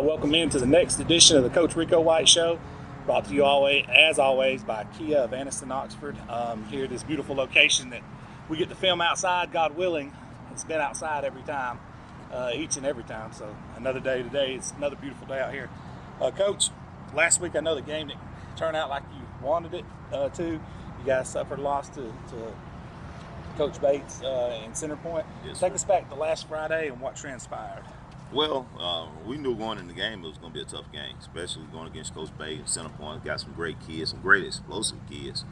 Welcome into the next edition of the Coach Rico White Show, brought to you as always by Kia of Anniston, Oxford. Here at this beautiful location that we get to film outside, God willing. It's been outside every time, each and every time. So another day today. It's another beautiful day out here. Coach, last week I know the game didn't turn out like you wanted it to. You guys suffered a loss to Coach Bates in Center Point. Yes, Take us back to last Friday and what transpired. Well, we knew going in the game it was going to be a tough game, especially going against Coach Bates and Center Point. Got some great kids, some great explosive kids.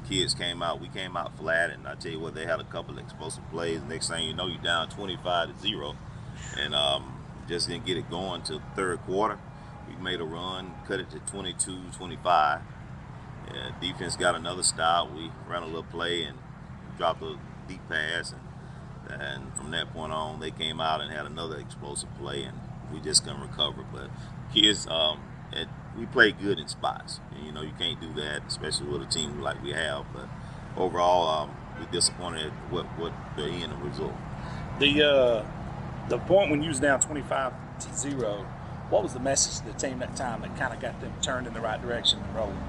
Kids came out, we came out flat, and I tell you what, they had a couple of explosive plays. Next thing you know, you're down 25-0, and just didn't get it going till third quarter. We made a run, cut it to 22-25. Defense got another stop. We ran a little play and dropped a deep pass, and from that point on, they came out and had another explosive play, and we just couldn't recover. But kids, we played good in spots. And, you know, you can't do that, especially with a team like we have. But overall, we're disappointed at what the end result. The point when you was down 25-0, what was the message to the team that time that kind of got them turned in the right direction and rolling?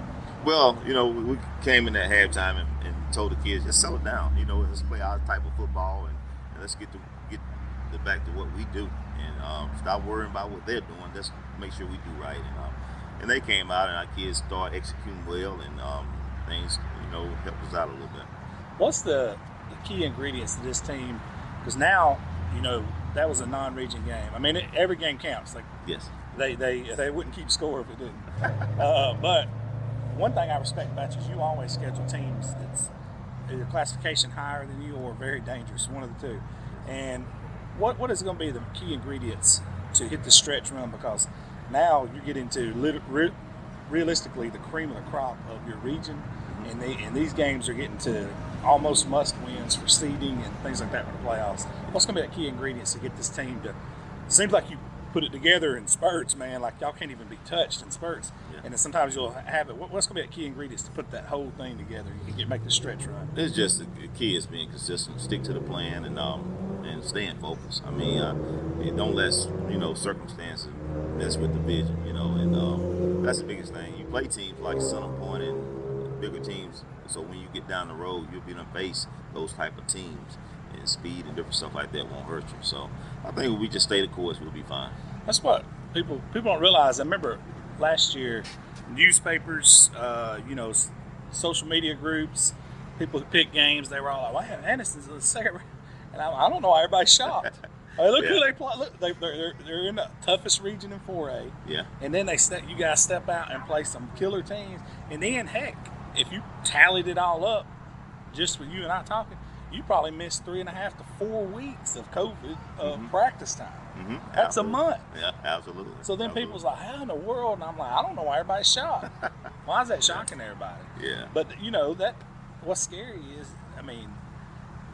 Well, you know, we came in at halftime and told the kids, just settle down. You know, let's play our type of football and let's get back to what we do, and stop worrying about what they're doing. Let's make sure we do right. And they came out, and our kids started executing well, and things, you know, helped us out a little bit. What's the key ingredients to this team? Because now, you know, that was a non-region game. I mean, every game counts. Like, yes, they wouldn't keep score if it didn't. But one thing I respect about you is you always schedule teams that's either classification higher than you or very dangerous, one of the two. And what is going to be the key ingredients to hit the stretch run? Because now you get into realistically the cream of the crop of your region, and these games are getting to almost must wins for seeding and things like that for the playoffs. What's going to be the key ingredients to get this team to? It seems like you put it together in spurts, man. Like y'all can't even be touched in spurts, and then sometimes you'll have it. What's going to be the key ingredients to put that whole thing together? You can make the stretch run. It's just the key is being consistent, stick to the plan, and staying focused. I mean, don't let circumstances mess with the vision. You know, and that's the biggest thing. You play teams like Center Point and bigger teams, so when you get down the road, you'll be to face those type of teams. And speed and different stuff like that won't hurt you. So I think if we just stay the course, we'll be fine. That's what people don't realize. I remember last year, newspapers, social media groups, people who pick games, they were all like, "Wow, Anniston's the second." And I don't know why everybody's shocked. I mean, look who they play. Look, they're in the toughest region in 4A. Yeah. And then you guys step out and play some killer teams. And then, heck, if you tallied it all up, just with you and I talking, you probably missed 3.5 to 4 weeks of COVID practice time. Mm-hmm. That's a month. Yeah, absolutely. So then people's like, how in the world? And I'm like, I don't know why everybody's shocked. Why is that shocking everybody? Yeah. But, what's scary is, I mean,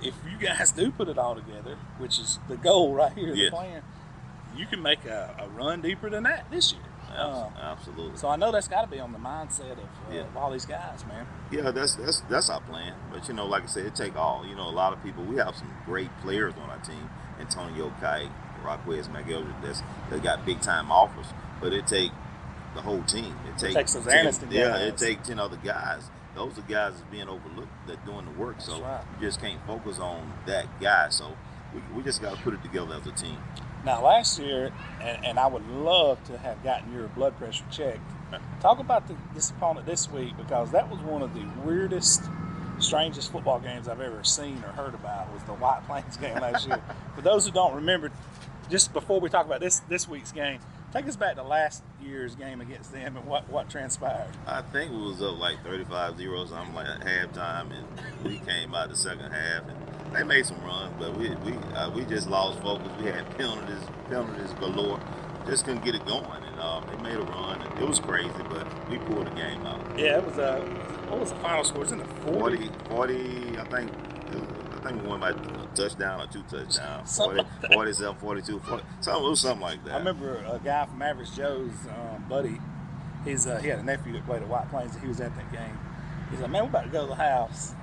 if you guys do put it all together, which is the goal right here, the plan, you can make a run deeper than that this year. Absolutely. So I know that's got to be on the mindset of all these guys, man. Yeah, that's our plan. But like I said, it take all. A lot of people. We have some great players on our team. Antonio Kite, Rockwez McElder. They got big time offers, but it take the whole team. It takes those Anniston guys. Yeah, it takes 10 other guys. Those are guys that's being overlooked that doing the work. So you just can't focus on that guy. So we just got to put it together as a team. Now, last year, and I would love to have gotten your blood pressure checked. Talk about this opponent this week, because that was one of the weirdest, strangest football games I've ever seen or heard about. Was the White Plains game last year. For those who don't remember, just before we talk about this week's game, take us back to last year's game against them and what transpired. I think we was up like 35-0 something like at halftime, and we came out the second half and they made some runs, but we just lost focus. We had penalties galore. Just couldn't get it going, and they made a run. And it was crazy, but we pulled the game out. Yeah, it was what was the final score? It was in the 40. 40, I think we won by a touchdown or 2 touchdowns. 47, 42, 40. It was something like that. I remember a guy from Average Joe's buddy. He had a nephew that played at White Plains, and he was at that game. He's like, "Man, we're about to go to the house.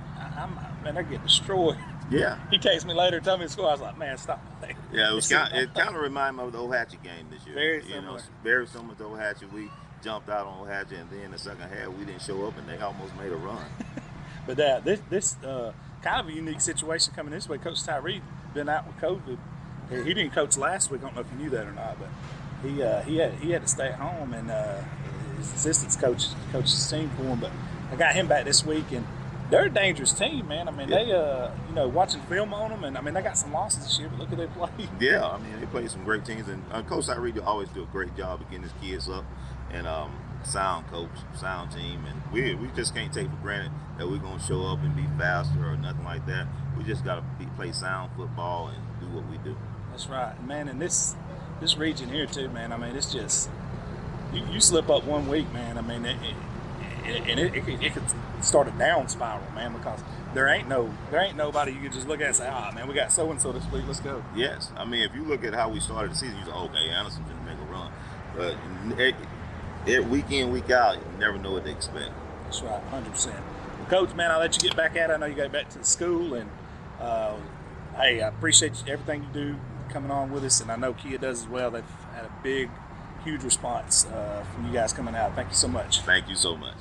Man, they're getting destroyed." Yeah. He texted me later, told me to score. I was like, man, stop playing. Yeah, it kind of reminded me of the Ohatchee game this year. Very similar. Very similar to Ohatchee. We jumped out on Ohatchee, and then in the second half we didn't show up, and they almost made a run. But this kind of a unique situation coming this way. Coach Tyree been out with COVID. He didn't coach last week. I don't know if you knew that or not, but he had to stay at home, and his assistants coached his team for him. But I got him back this week, and they're a dangerous team, man. I mean, they watching film on them, and I mean they got some losses this year, but look at they play. Yeah, I mean they play some great teams, and Coach Tyree always do a great job of getting his kids up, and sound coach, sound team, and we just can't take for granted that we're gonna show up and be faster or nothing like that. We just gotta play sound football and do what we do. That's right, man. And this region here too, man. I mean, it's just you slip up 1 week, man. I mean, it could start a down spiral, man, because there ain't nobody you can just look at and say, man, we got so and so this week, let's go. Yes, I mean if you look at how we started the season, you say, okay, Anniston can make a run, but week in, week out, you never know what to expect. That's right, 100%. Coach, man, I'll let you get back at it. I know you got back to the school, and hey, I appreciate everything you do coming on with us, and I know Kia does as well. They've had a huge response from you guys coming out. Thank you so much. Thank you so much.